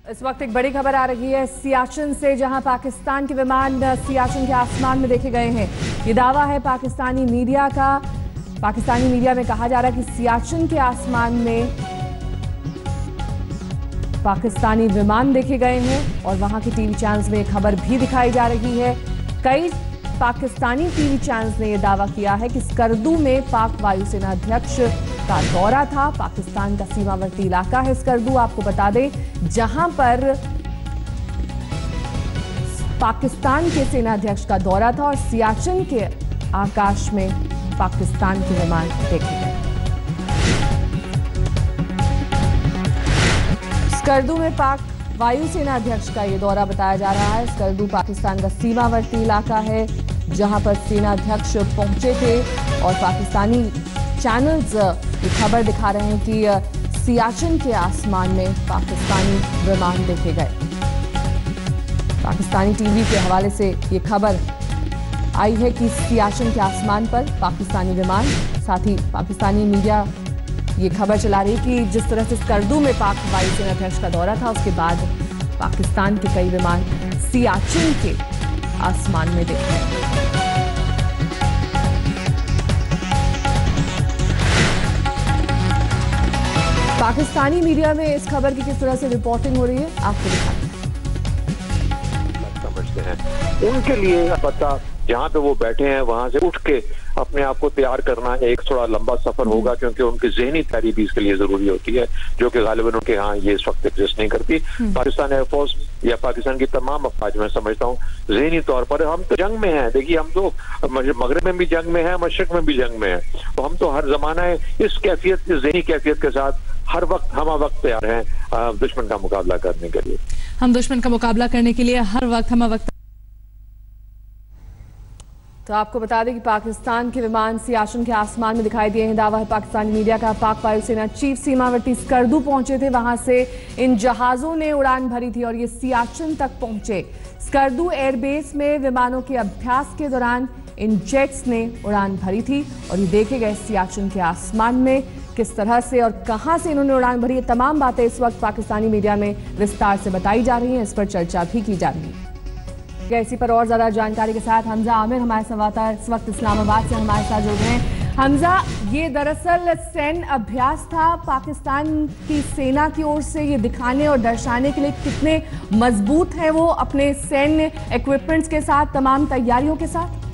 इस वक्त एक बड़ी खबर आ रही है सियाचिन से, जहां पाकिस्तान के विमान सियाचिन के आसमान में देखे गए हैं। ये दावा है पाकिस्तानी मीडिया का। पाकिस्तानी मीडिया में कहा जा रहा है कि सियाचिन के आसमान में पाकिस्तानी विमान देखे गए हैं और वहां के टीवी चैनल्स में खबर भी दिखाई जा रही है। कई पाकिस्तानी टीवी चैनल्स ने यह दावा किया है कि स्कर्दू में पाक वायुसेना अध्यक्ष का दौरा था। पाकिस्तान का सीमावर्ती इलाका है स्कर्दू, आपको बता दें, जहां पर पाकिस्तान के सेनाध्यक्ष का दौरा था और सियाचिन के आकाश में पाकिस्तान के विमान देखे गए। स्कर्दू में पाक वायुसेना अध्यक्ष का ये दौरा बताया जा रहा है। स्कर्दू पाकिस्तान का सीमावर्ती इलाका है जहां पर सेनाध्यक्ष पहुंचे थे और पाकिस्तानी चैनल्स ये खबर दिखा रहे हैं कि सियाचिन के आसमान में पाकिस्तानी विमान देखे गए। पाकिस्तानी टीवी के हवाले से ये खबर आई है कि सियाचिन के आसमान पर पाकिस्तानी विमान, साथ ही पाकिस्तानी मीडिया ये खबर चला रही कि जिस तरह से स्कर्दू में पाक वायुसेना अध्यक्ष का दौरा था, उसके बाद पाकिस्तान के कई विमान सियाचिन के आसमान में देखे। पाकिस्तानी मीडिया में इस खबर की किस तरह से रिपोर्टिंग हो रही है, आपको दिखाते हैं। समझते हैं उनके लिए पता जहाँ पे वो बैठे हैं वहां से उठ के अपने आप को तैयार करना एक थोड़ा लंबा सफर होगा, क्योंकि उनकी ज़हनी तैयारी भी इसके लिए जरूरी होती है, जो कि गालिबन उनके यहाँ ये इस वक्त एग्जिस्ट नहीं करती। पाकिस्तान एयरफोर्स या पाकिस्तान की तमाम अफवाज मैं समझता हूँ ज़हनी तौर पर हम तो जंग में हैं। देखिए, हम तो मगरब में भी जंग में है, मशरक में भी जंग में है, तो हम तो हर जमाना इस कैफियत, इस ज़हनी कैफियत के साथ हर वक्त हम वक्त तैयार हैं दुश्मन का मुकाबला करने के लिए। हम दुश्मन का मुकाबला करने के लिए हर वक्त हम वक्त। तो आपको बता दें कि पाकिस्तान के विमान सियाचिन के आसमान में दिखाई दिए हैं। दावा है पाकिस्तानी मीडिया का। पाक वायुसेना चीफ सीमावर्ती स्कर्दू पहुंचे थे, वहां से इन जहाजों ने उड़ान भरी थी और ये सियाचिन तक पहुंचे। स्कर्दू एयरबेस में विमानों के अभ्यास के दौरान इन जेट्स ने उड़ान भरी थी और ये देखे गए सियाचिन के आसमान में किस तरह से और कहां से इन्होंने उड़ान भरी। ये तमाम बातें इस वक्त पाकिस्तानी मीडिया में विस्तार से बताई जा रही हैं, इस पर चर्चा भी की जा रही है। इसी पर और ज्यादा जानकारी के साथ हमजा आमिर हमारे संवाददाता इस वक्त इस्लामाबाद से हमारे साथ जुड़ गए हैं। हमजा, ये दरअसल सैन्य अभ्यास था पाकिस्तान की सेना की ओर से, ये दिखाने और दर्शाने के लिए कितने मजबूत है वो अपने सैन्य इक्विपमेंट्स के साथ, तमाम तैयारियों के साथ।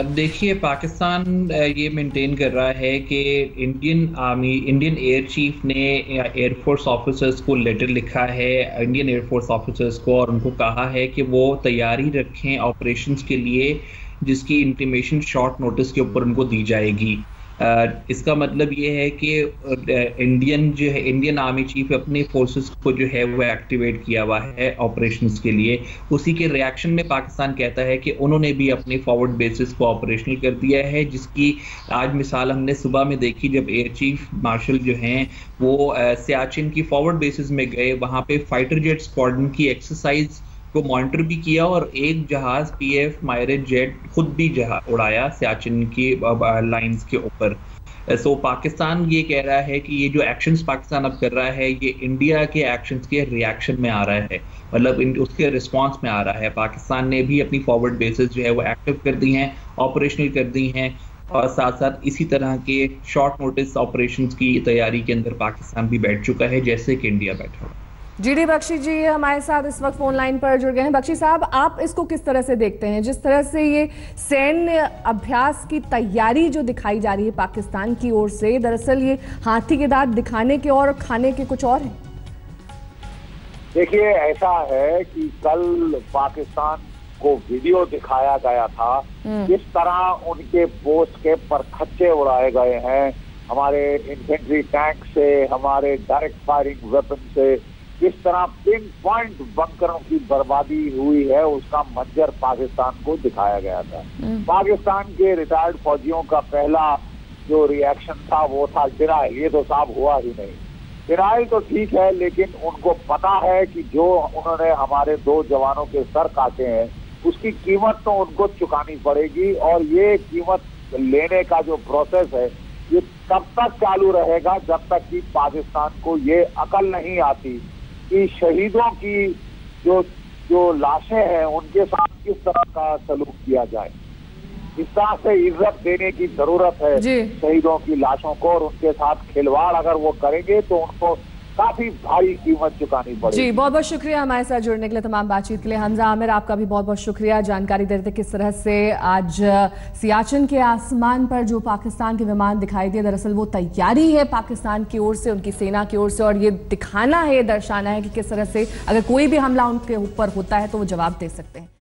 देखिए, पाकिस्तान ये मेंटेन कर रहा है कि Indian army, Indian air chief ने एयरफोर्स ऑफिसर्स को लेटर लिखा है, इंडियन एयरफोर्स ऑफिसर्स को, और उनको कहा है कि वो तैयारी रखें ऑपरेशंस के लिए जिसकी इंटीमेशन शॉर्ट नोटिस के ऊपर उनको दी जाएगी। इसका मतलब ये है कि इंडियन आर्मी चीफ अपने फोर्सेस को जो है वो एक्टिवेट किया हुआ है ऑपरेशंस के लिए। उसी के रिएक्शन में पाकिस्तान कहता है कि उन्होंने भी अपने फॉरवर्ड बेसिस को ऑपरेशनल कर दिया है, जिसकी आज मिसाल हमने सुबह में देखी जब एयर चीफ मार्शल जो हैं वो सियाचिन की फॉरवर्ड बेसिस में गए, वहाँ पे फाइटर जेट स्क्वाड्रन की एक्सरसाइज को मॉनिटर भी किया और एक जहाज पीएफ मायरेज जेट खुद भी उड़ाया सियाचिन की लाइंस के ऊपर। सो पाकिस्तान ये कह रहा है कि ये जो एक्शंस पाकिस्तान अब कर रहा है ये इंडिया के एक्शंस के रिएक्शन में आ रहा है, मतलब उसके रिस्पांस में आ रहा है। पाकिस्तान ने भी अपनी फॉरवर्ड बेसिस जो है वो एक्टिव कर दी हैं, ऑपरेशनल कर दी हैं, और साथ साथ इसी तरह के शॉर्ट नोटिस ऑपरेशंस की तैयारी के अंदर पाकिस्तान भी बैठ चुका है, जैसे कि इंडिया बैठा हुआ। जीडी बख्शी जी हमारे साथ इस वक्त फोन लाइन पर जुड़ गए हैं। बख्शी साहब, आप इसको किस तरह से देखते हैं, जिस तरह से ये सैन्य अभ्यास की तैयारी जो दिखाई जा रही है पाकिस्तान की ओर से, दरअसल ये हाथी के दांत दिखाने के और खाने के कुछ और है? देखिए, ऐसा है कि कल पाकिस्तान को वीडियो दिखाया गया था, किस तरह उनके पोस्ट के परखच्चे उड़ाए गए हैं, हमारे इन्फेंट्री टैंक से, हमारे डायरेक्ट फायरिंग वेपन से, किस तरह पिन पॉइंट बंकरों की बर्बादी हुई है, उसका मंजर पाकिस्तान को दिखाया गया था। पाकिस्तान के रिटायर्ड फौजियों का पहला जो रिएक्शन था वो था डिनाइल। ये तो साफ हुआ ही नहीं। डिनाइल तो ठीक है, लेकिन उनको पता है कि जो उन्होंने हमारे 2 जवानों के सर काटे हैं उसकी कीमत तो उनको चुकानी पड़ेगी, और ये कीमत लेने का जो प्रोसेस है ये तब तक चालू रहेगा जब तक कि पाकिस्तान को ये अकल नहीं आती कि शहीदों की जो लाशें हैं उनके साथ किस तरह का सलूक किया जाए। इस तरह से इज्जत देने की जरूरत है शहीदों की लाशों को, और उनके साथ खिलवाड़ अगर वो करेंगे तो उनको काफी भारी कीमत चुकानी पड़ेगी। जी, बहुत बहुत शुक्रिया हमारे साथ जुड़ने के लिए, तमाम बातचीत के लिए। हमजा आमिर, आपका भी बहुत बहुत शुक्रिया जानकारी देते थे किस तरह से आज सियाचिन के आसमान पर जो पाकिस्तान के विमान दिखाई दिए, दरअसल वो तैयारी है पाकिस्तान की ओर से, उनकी सेना की ओर से, और ये दिखाना है, ये दर्शाना है कि किस तरह से अगर कोई भी हमला उनके ऊपर होता है तो वो जवाब दे सकते हैं।